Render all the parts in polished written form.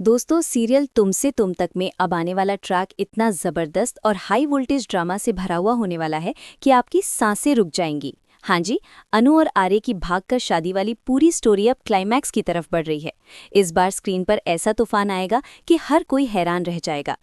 दोस्तों, सीरियल तुमसे तुम तक में अब आने वाला ट्रैक इतना ज़बरदस्त और हाई वोल्टेज ड्रामा से भरा हुआ होने वाला है कि आपकी सांसें रुक जाएंगी। हाँ जी, अनु और आर्य की भागकर शादी वाली पूरी स्टोरी अब क्लाइमैक्स की तरफ बढ़ रही है। इस बार स्क्रीन पर ऐसा तूफान आएगा कि हर कोई हैरान रह जाएगा।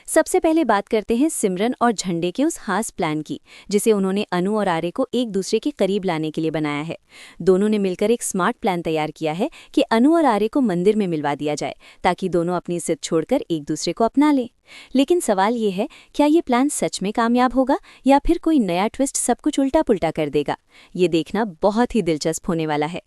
सबसे पहले बात करते हैं सिमरन और झंडे के उस खास प्लान की, जिसे उन्होंने अनु और आर्य को एक दूसरे के करीब लाने के लिए बनाया है। दोनों ने मिलकर एक स्मार्ट प्लान तैयार किया है कि अनु और आर्य को मंदिर में मिलवा दिया जाए, ताकि दोनों अपनी जिद छोड़कर एक दूसरे को अपना लें। लेकिन सवाल ये है, क्या ये प्लान सच में कामयाब होगा या फिर कोई नया ट्विस्ट सब कुछ उल्टा पुल्टा कर देगा? ये देखना बहुत ही दिलचस्प होने वाला है।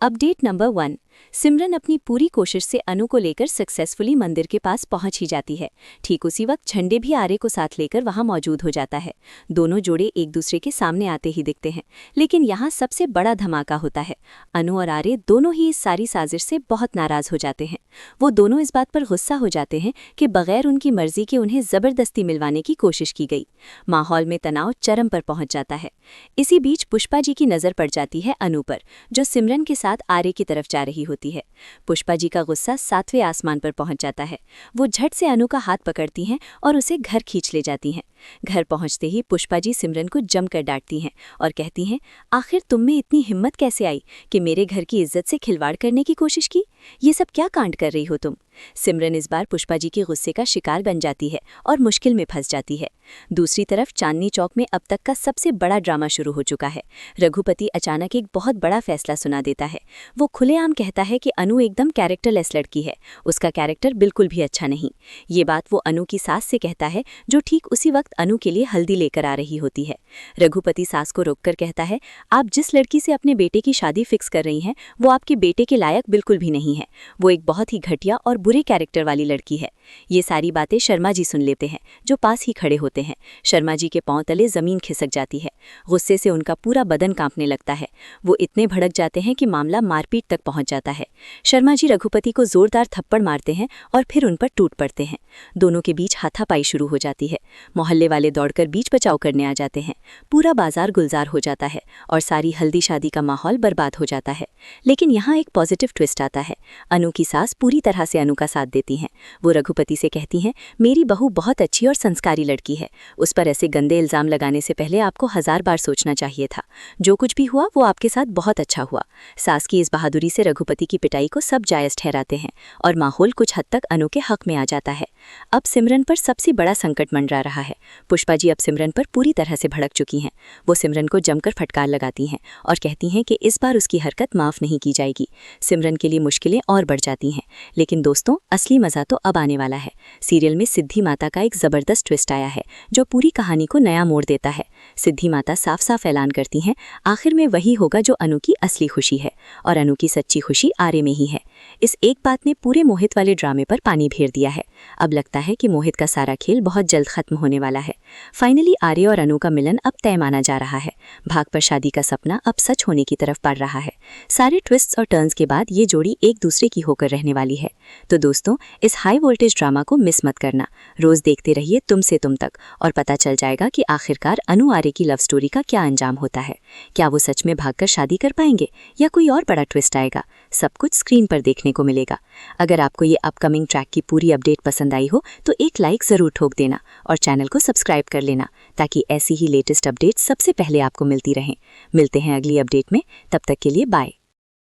Update number 1। सिमरन अपनी पूरी कोशिश से अनु को लेकर सक्सेसफुली मंदिर के पास पहुंच ही जाती है। ठीक उसी वक्त झंडे भी आर्य को साथ लेकर वहां मौजूद हो जाता है। दोनों जोड़े एक दूसरे के सामने आते ही दिखते हैं, लेकिन यहाँ सबसे बड़ा धमाका होता है। अनु और आर्य दोनों ही इस सारी साजिश से बहुत नाराज हो जाते हैं। वो दोनों इस बात पर गुस्सा हो जाते हैं कि बगैर उनकी मर्जी के उन्हें जबरदस्ती मिलवाने की कोशिश की गई। माहौल में तनाव चरम पर पहुंच जाता है। इसी बीच पुष्पा जी की नजर पड़ जाती है अनु पर, जो सिमरन के साथ आर्य की तरफ जा रही होती है। पुष्पा जी का गुस्सा 7वें आसमान पर पहुंच जाता है। वो झट से अनु का हाथ पकड़ती हैं और उसे घर खींच ले जाती हैं। घर पहुंचते ही पुष्पा जी सिमरन को जमकर डांटती हैं और कहती हैं, आखिर तुम में इतनी हिम्मत कैसे आई कि मेरे घर की इज्जत से खिलवाड़ करने की कोशिश की? ये सब क्या कांड कर रही हो तुम? सिमरन इस बार पुष्पा जी के गुस्से का शिकार बन जाती है और मुश्किल में फंस जाती है। दूसरी तरफ चांदनी चौक में अब तक का सबसे बड़ा ड्रामा शुरू हो चुका है। रघुपति अचानक एक बहुत बड़ा फैसला सुना देता है। वो खुलेआम कहता है कि अनु एकदम कैरेक्टरलेस लड़की है, उसका कैरेक्टर बिल्कुल भी अच्छा नहीं। ये बात वो अनु की सास से कहता है, जो ठीक उसी वक्त अनु के लिए हल्दी लेकर आ रही होती है। रघुपति सास को रोककर कहता है, आप जिस लड़की से अपने बेटे की शादी फिक्स कर रही हैं, वो आपके बेटे के लायक बिल्कुल भी नहीं है। वो एक बहुत ही घटिया और बुरे कैरेक्टर वाली लड़की है। ये सारी बातें शर्मा जी सुन लेते हैं, जो पास ही खड़े होते हैं। शर्मा जी के पांव तले जमीन खिसक जाती है। गुस्से से उनका पूरा बदन कांपने लगता है। वो इतने भड़क जाते हैं कि मामला मारपीट तक पहुंच जाता है। शर्मा जी रघुपति को जोरदार थप्पड़ मारते हैं और फिर उन पर टूट पड़ते हैं। दोनों के बीच हाथापाई शुरू हो जाती है। मोहल्ले वाले दौड़कर बीच बचाव करने आ जाते हैं। पूरा बाजार गुलजार हो जाता है और सारी हल्दी शादी का माहौल बर्बाद हो जाता है। लेकिन यहाँ एक पॉजिटिव ट्विस्ट आता है। अनु की सास पूरी तरह से अनु का साथ देती हैं। वो रघुपति से कहती हैं, मेरी बहू बहुत अच्छी और संस्कारी लड़की है। उस पर ऐसे गंदे इल्जाम लगाने से पहले आपको 1000 बार सोचना चाहिए था। जो कुछ भी हुआ वो आपके साथ बहुत अच्छा हुआ। सास की इस बहादुरी से रघुपति की पिटाई को सब जायज ठहराते हैं और माहौल कुछ हद तक अनु के हक में आ जाता है। अब सिमरन पर सबसे बड़ा संकट मंडरा रहा है। पुष्पा जी अब सिमरन पर पूरी तरह से भड़क चुकी हैं। वो सिमरन को जमकर फटकार लगाती हैं और कहती हैं कि इस बार उसकी हरकत माफ़ नहीं की जाएगी। सिमरन के लिए मुश्किलें और बढ़ जाती हैं। लेकिन दोस्तों, असली मज़ा तो अब आने वाला है। सीरियल में सिद्धि माता का एक ज़बरदस्त ट्विस्ट आया है, जो पूरी कहानी को नया मोड़ देता है। सिद्धि माता साफ साफ ऐलान करती हैं, आखिर में वही होगा जो अनु की असली खुशी है, और अनु की सच्ची खुशी आर्य में ही है। इस एक बात ने पूरे मोहित वाले ड्रामे पर पानी फेर दिया है। अब लगता है कि मोहित का सारा खेल बहुत जल्द खत्म होने वाला है। फाइनली आर्य और अनु का मिलन अब तय माना जा रहा है। भाग पर शादी का सपना अब सच होने की तरफ बढ़ रहा है। सारे ट्विस्ट्स और टर्न्स के बाद ये जोड़ी एक दूसरे की होकर रहने वाली है। तो दोस्तों, इस हाई वोल्टेज ड्रामा को मिस मत करना। रोज देखते रहिए तुमसे तुम तक, और पता चल जाएगा कि आखिरकार अनु आर्य की लव स्टोरी का क्या अंजाम होता है। क्या वो सच में भागकर शादी कर पाएंगे या कोई और बड़ा ट्विस्ट आएगा? सब कुछ स्क्रीन पर देखने को मिलेगा। अगर आपको ये अपकमिंग ट्रैक की पूरी अपडेट पसंद आई हो तो एक लाइक ज़रूर ठोक देना और चैनल को सब्सक्राइब कर लेना, ताकि ऐसी ही लेटेस्ट अपडेट सबसे पहले आपको मिलती रहें। मिलते हैं अगली अपडेट में, तब तक के लिए बाय।